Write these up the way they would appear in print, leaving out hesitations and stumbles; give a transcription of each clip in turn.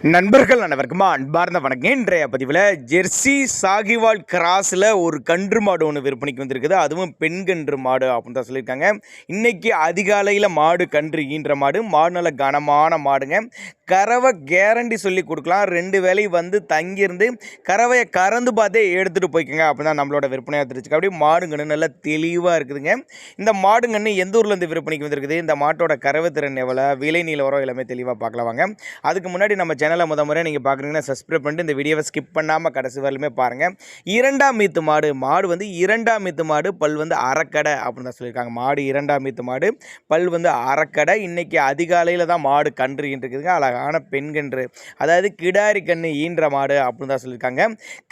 நண்பர்கள் அனைவருக்குமா அன்பார்ந்த வணக்கம். இன்றைய பதிவில் ஜெர்சி சாகிவால் கிராஸில் ஒரு கன்று மாடு ஒன்று விற்பனைக்கு வந்திருக்குது. அதுவும் பெண் கன்று மாடு அப்படின்னு தான் சொல்லியிருக்காங்க. இன்றைக்கி அதிகாலையில் மாடு கன்று ஈன்ற மாடு நல்ல கனமான மாடுங்க. கறவை கேரண்டி சொல்லி கொடுக்கலாம். 2 வேளை வந்து தங்கியிருந்து கறவையை கறந்து பார்த்தே எடுத்துகிட்டு போய்க்குங்க அப்படின்னு தான் நம்மளோட விற்பனையாக தெரிஞ்சுக்க. அப்படியே மாடுங்கன்னு நல்லா தெளிவாக இருக்குதுங்க. இந்த மாடுங்கன்னு எந்த ஊர்லேருந்து விற்பனைக்கு வந்திருக்குது, இந்த மாட்டோட கறவை திறன் எவ்வளோ, விலை நிலவரம் எல்லாமே தெளிவாக பார்க்கலாம் வாங்க. அதுக்கு முன்னாடி நம்ம சேனலை முறை நீங்கள் பார்க்குறீங்கன்னா சப்ஸ்கிரைப் பண்ணிட்டு இந்த வீடியோவை ஸ்கிப் பண்ணாமல் கடைசி வரலுமே பாருங்கள். 2ஆம் ஈத்து மாடு வந்து 2ஆம் ஈத்து மாடு, பல் வந்து அரைக்கடை அப்படின்னு தான் சொல்லியிருக்காங்க. மாடு 2ஆம் ஈத்து மாடு, பல் வந்து அரைக்கடை. இன்றைக்கி அதிகாலையில் தான் மாடு கன்று இருக்குதுங்க. அழகான பெண் கன்று, அதாவது கிடாரி கன்று ஈன்ற மாடு அப்படின்னு தான் சொல்லியிருக்காங்க.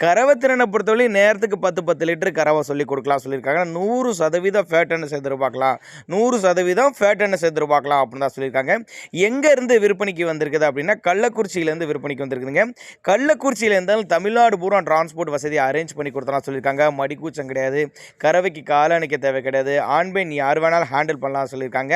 கறவை திறனை பொறுத்தவரை நேரத்துக்கு 10 லிட்டர் கறவை சொல்லி கொடுக்கலாம் சொல்லியிருக்காங்க. 100% ஃபேட் எண்ணெய் சேர்த்து பார்க்கலாம், 100% ஃபேட் எண்ணெய் சேர்த்து பார்க்கலாம் அப்படின்னு தான் சொல்லியிருக்காங்க. எங்கேருந்து விற்பனைக்கு வந்திருக்குது அப்படின்னா கள்ளக்குறிச்சியிலேருந்து விற்பனைக்கு வந்திருக்குதுங்க. கள்ளக்குறிச்சியில் இருந்தாலும் தமிழ்நாடு பூரா டிரான்ஸ்போர்ட் வசதியை அரேஞ்ச் பண்ணி கொடுத்தலாம் சொல்லியிருக்காங்க. மடிக்கூச்சம் கிடையாது, கறவைக்கு காலணிக்க தேவை கிடையாது, ஆண் பெண் யார் வேணாலும் ஹேண்டில் பண்ணலாம் சொல்லியிருக்காங்க.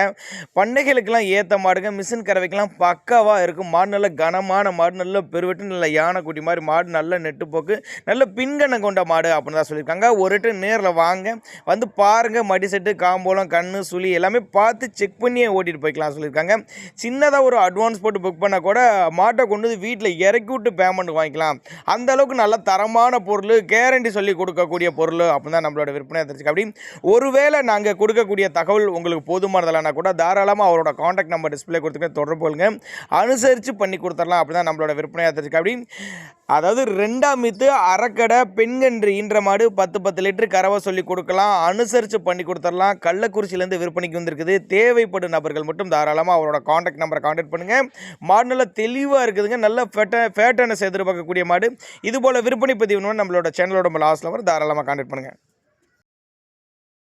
பண்ணைகளுக்கெல்லாம் ஏற்ற மாடுங்க, மிஷின் கறவைக்கெல்லாம் பக்காவாக இருக்கும். மாடு நல்ல கனமான மாடு, நல்ல பெருவெட்டு, நல்ல யானை குட்டி மாதிரி மாடு, நல்ல நெட்டுப்போக்கு, நல்ல பின்கண்ணை கொண்ட மாடு அப்படின்னு தான் சொல்லியிருக்காங்க. ஒரு நேரில் வாங்க, வந்து பாருங்கள். மடி செட்டு, காம்போலம், கண்ணு, சுழி எல்லாமே பார்த்து செக் பண்ணியே ஓட்டிகிட்டு போய்க்கலாம் சொல்லியிருக்காங்க. சின்னதாக ஒரு அட்வான்ஸ் போட்டு புக் பண்ணால் கூட மாட்டை கொண்டு வந்து வீட்டில் இறக்கி விட்டு பேமெண்ட் வாங்கிக்கலாம். அந்த அளவுக்கு நல்ல தரமான பொருள், கேரண்டி சொல்லி கொடுக்கக்கூடிய பொருள் அப்படின்னு தான் நம்மளோட விற்பனை தெரிஞ்சுக்க. அப்படி ஒருவேளை நாங்கள் கொடுக்கக்கூடிய தகவல் உங்களுக்கு போதுமானதெல்லாம் கூட தாராளமாக அவரோட காண்டாக்ட் நம்பர் டிஸ்பிளே கொடுத்துக்க தொடர்பு கொள்ளுங்க. அனுசரித்து பண்ணி கொடுத்துடலாம் அப்படி தான் நம்மளோட விற்பனையாக தெரிஞ்சுக்க. அப்படி அதாவது 2ஆம் ஈத்து அரைக்கடை பெண்கன்று ஈன்ற மாடு, 10 லிட்டர் கறவை சொல்லி கொடுக்கலாம், அனுசரித்து பண்ணி கொடுத்துடலாம். கள்ளக்குறிச்சியிலேருந்து விற்பனைக்கு வந்திருக்குது. தேவைப்படும் நபர்கள் மட்டும் தாராளமாக அவரோட காண்டாக்ட் நம்பரை காண்டாக்ட் பண்ணுங்கள். மாடு நல்லா தெளிவாக இருக்குதுங்க. நல்ல ஃபேட்டான எதிர்பார்க்கக்கூடிய மாடு. இதுபோல் விற்பனை பதிவு நம்மளோட சேனலோட லாஸ்ட்டில் வர தாராளமாக காண்டாக்ட் பண்ணுங்கள்.